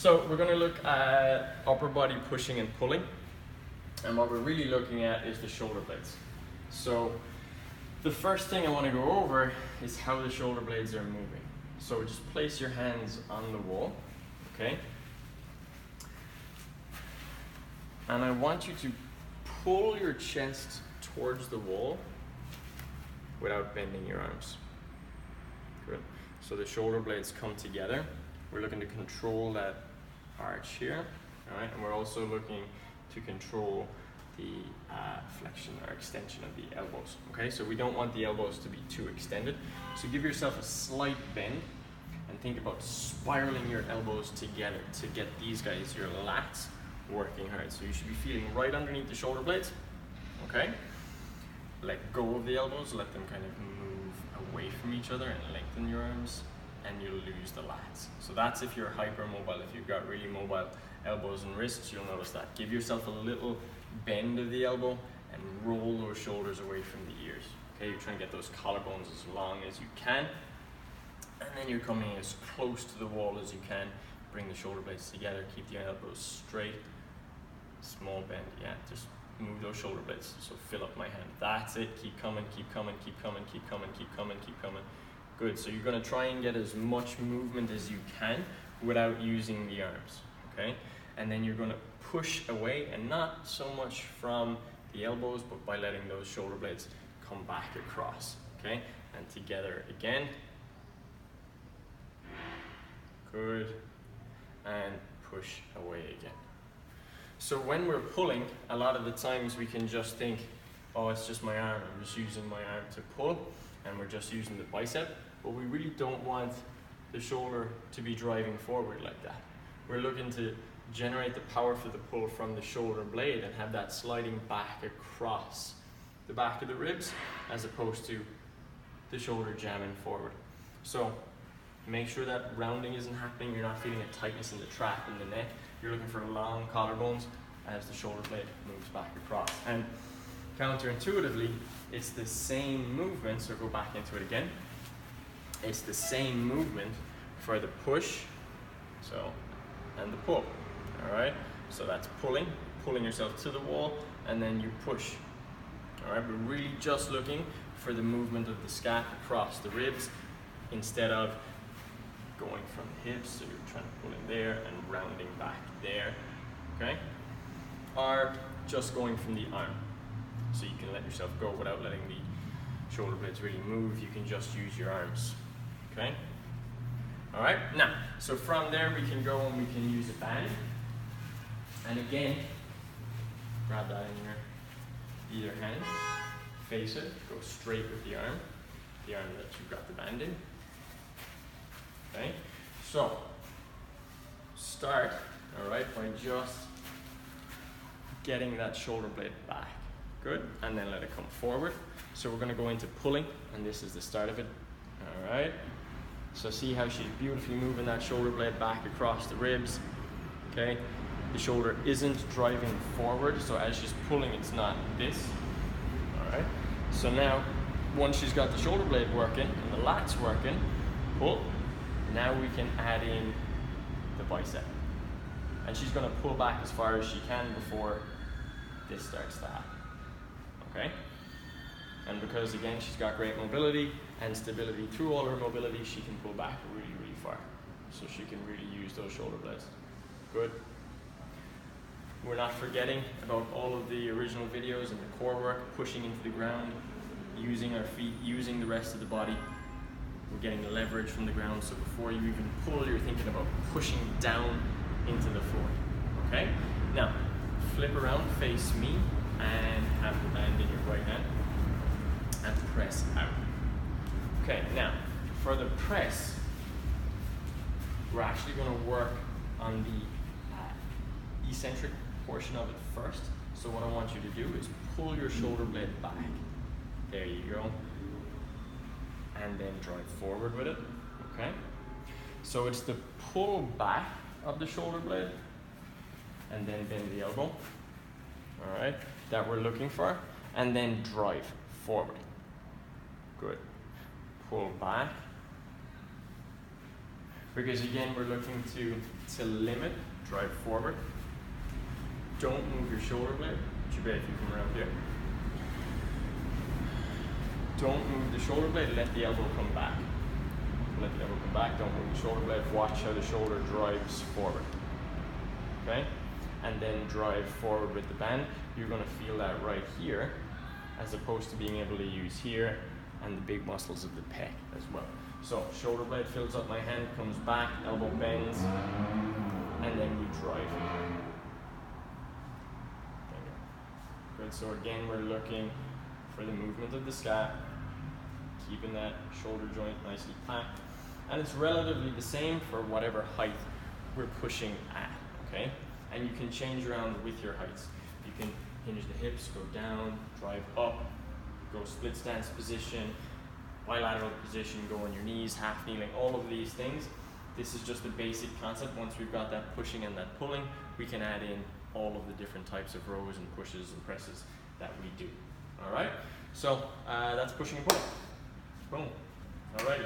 So we're gonna look at upper body pushing and pulling. And what we're really looking at is the shoulder blades. So the first thing I want to go over is how the shoulder blades are moving. So just place your hands on the wall, okay? And I want you to pull your chest towards the wall without bending your arms. Good. So the shoulder blades come together. We're looking to control that arch here, all right? And we're also looking to control the flexion or extension of the elbows, okay? So we don't want the elbows to be too extended. So give yourself a slight bend and think about spiraling your elbows together to get these guys, your lats, working hard. So you should be feeling right underneath the shoulder blades, okay? Let go of the elbows, let them kind of move away from each other and lengthen your arms, and you'll lose the lats. So that's if you're hypermobile. If you've got really mobile elbows and wrists, you'll notice that. Give yourself a little bend of the elbow and roll those shoulders away from the ears. Okay, you're trying to get those collarbones as long as you can, and then you're coming as close to the wall as you can. Bring the shoulder blades together, keep the elbows straight. Small bend, yeah, just move those shoulder blades. So fill up my hand. That's it. Keep coming, keep coming, keep coming, keep coming, keep coming, keep coming. Good. So you're going to try and get as much movement as you can without using the arms, okay? And then you're going to push away, and not so much from the elbows, but by letting those shoulder blades come back across, okay? And together again. Good. And push away again. So when we're pulling, a lot of the times we can just think, oh, it's just my arm, I'm just using my arm to pull, and we're just using the bicep, but we really don't want the shoulder to be driving forward like that. We're looking to generate the power for the pull from the shoulder blade and have that sliding back across the back of the ribs, as opposed to the shoulder jamming forward. So make sure that rounding isn't happening, you're not feeling a tightness in the trap in the neck. You're looking for long collarbones as the shoulder blade moves back across. And counterintuitively, it's the same movement, so go back into it again. It's the same movement for the push, so, and the pull, all right? So that's pulling yourself to the wall, and then you push, all right? We're really just looking for the movement of the scap across the ribs instead of going from the hips, so you're trying to pull in there and rounding back there, okay? Or just going from the arm. So you can let yourself go without letting the shoulder blades really move. You can just use your arms, okay? All right, now, so from there we can go and we can use a band. And again, grab that in your either hand, face it, go straight with the arm that you've got the band in. Okay, so start, all right, by just getting that shoulder blade back. Good, and then let it come forward. So we're going to go into pulling, and this is the start of it. All right, so see how she's beautifully moving that shoulder blade back across the ribs. Okay, the shoulder isn't driving forward, so as she's pulling, it's not this. All right, so now once she's got the shoulder blade working and the lats working, pull. Now we can add in the bicep. And she's going to pull back as far as she can before this starts to happen. Okay? And because, again, she's got great mobility and stability through all her mobility, she can pull back really, really far. So she can really use those shoulder blades. Good. We're not forgetting about all of the original videos and the core work, pushing into the ground, using our feet, using the rest of the body. We're getting the leverage from the ground, so before you even pull, you're thinking about pushing down into the floor, okay? Now, flip around, face me, and have the band in your right hand, and press out. Okay, now, for the press, we're actually gonna work on the eccentric portion of it first. So what I want you to do is pull your shoulder blade back. There you go. And then drive forward with it, okay? So it's the pull back of the shoulder blade and then bend the elbow, all right, that we're looking for, and then drive forward. Good. Pull back, because again, we're looking to limit, drive forward. Don't move your shoulder blade. Too bad if you come around here. Don't move the shoulder blade, let the elbow come back. Let the elbow come back, don't move the shoulder blade. Watch how the shoulder drives forward. Okay? And then drive forward with the band. You're gonna feel that right here, as opposed to being able to use here and the big muscles of the pec as well. So shoulder blade fills up my hand, comes back, elbow bends, and then we drive. Good, so again, we're looking for the movement of the scap, keeping that shoulder joint nicely packed. And it's relatively the same for whatever height we're pushing at, okay? And you can change around with your heights. You can hinge the hips, go down, drive up, go split stance position, bilateral position, go on your knees, half kneeling, all of these things. This is just a basic concept. Once we've got that pushing and that pulling, we can add in all of the different types of rows and pushes and presses that we do. All right, so that's pushing and pulling. Boom. All righty.